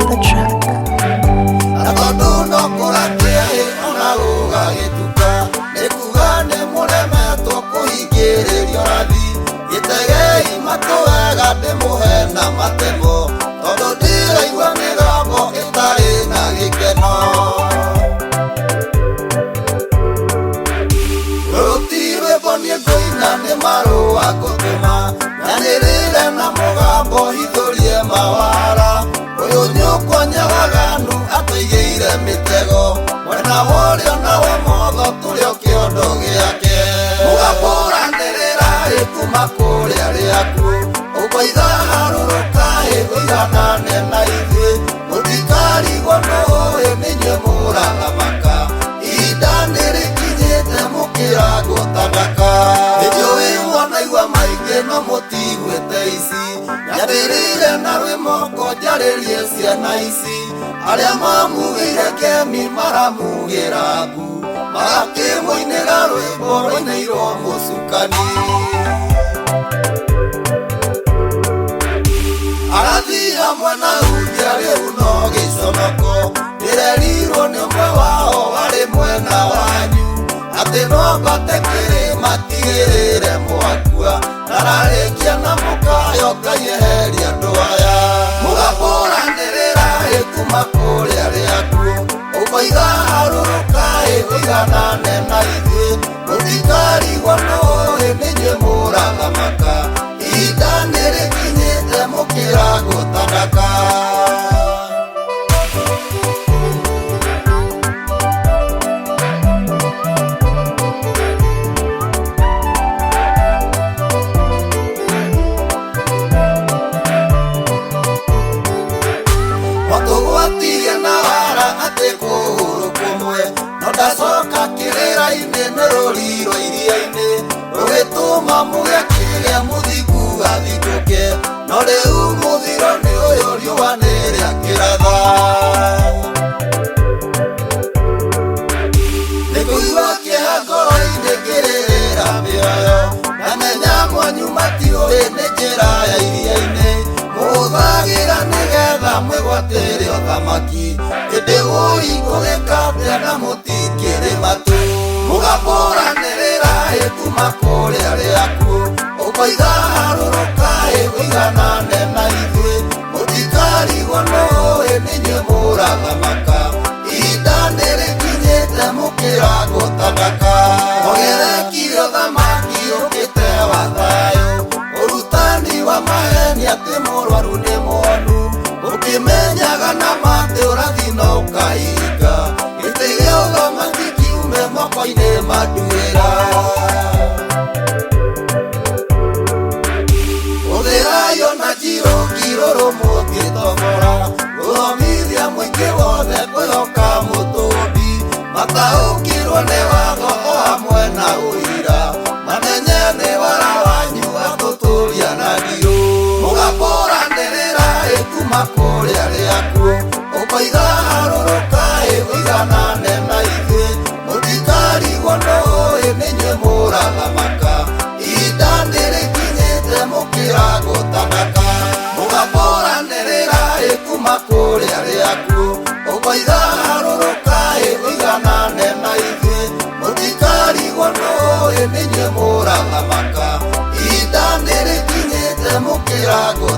the track. Aria mamugire kemi maramugira ngu magakimũinĩra rwĩmbo rũinĩirwo mũcukani. Arathi hamwe na hunjia rĩu no gĩconoko rĩrerirwo nĩ ũmwe wao warĩ mwena wanyu atĩ no mbate kĩrĩma tigĩrĩre mwakua nararĩkia na mũkayo Ngai eheria andũ aya mũgakũranĩrĩra kuma kũrĩa rĩakuo ũkoiga harũrũka ũiganane na ithuĩ mũtikarigwo no nĩ inyuĩ mũrathamaka ihinda nĩrĩkinyĩte mũkĩra gũtandaka. Ndacoka kĩrĩra-inĩ nĩ rũrirwo iria-inĩ rũgĩtũma mũgĩakĩgĩa mũthingu gathingũke no rĩu mũthiro nĩ ũyũ riũa nĩ rĩakĩratha. Nĩkũigua kĩeha ngoro-inĩ ngĩrĩrĩra mĩoyo ndamenya mwanyu matiũĩ nĩ njĩra ya iria-inĩ mũhũthagĩra nĩgetha mwĩgwatĩre ũthamaki hĩndĩ ũhingũrĩka atĩa na mũtingĩrĩ matu mũgakũranĩrĩra kuma kũrĩa rĩakuo ũkoiga harũrũka ũiganane na ithuĩ mũtikarigwo no nĩ inyuĩ mũrathamaka ihinda nĩrĩkinyĩte mũkĩra gũtandaka. Mũgerekire ũthamaki ũkĩte wa thayũ ũrutani wa maheni atĩ mũrwaru nĩ mwonu ũkĩmenyaga na matĩ ũrathi no ũkahinga gĩtĩ gĩa ũthamaki kiume moko-inĩ manduĩra. Ũthĩrayo na njirũ ngirũrũ mũngĩtogora gũthomithia mũingĩ wothe kwĩhoka mũtũmbi mataũkirwo nĩ watho o hamwe na ũira manenye nĩ wara wanyu atũtũria na ndirũ mũgakũranĩrĩra kuma kũrĩa rĩakuo ũkoiga harũrũka ũiganane na ithuĩ mũtikarigwo no nĩ inyuĩ mũrathamaka ihinda nĩrĩkinyĩte mũkĩra gũtandaka. Mũgakũranĩrĩra kuma kũrĩa rĩakuo ũkoiga harũrũka ũiganane na ithuĩ mũtikarigwo no nĩ inyuĩ mũrathamaka ihinda nĩrĩkinyĩte mũkĩra gũtandaka.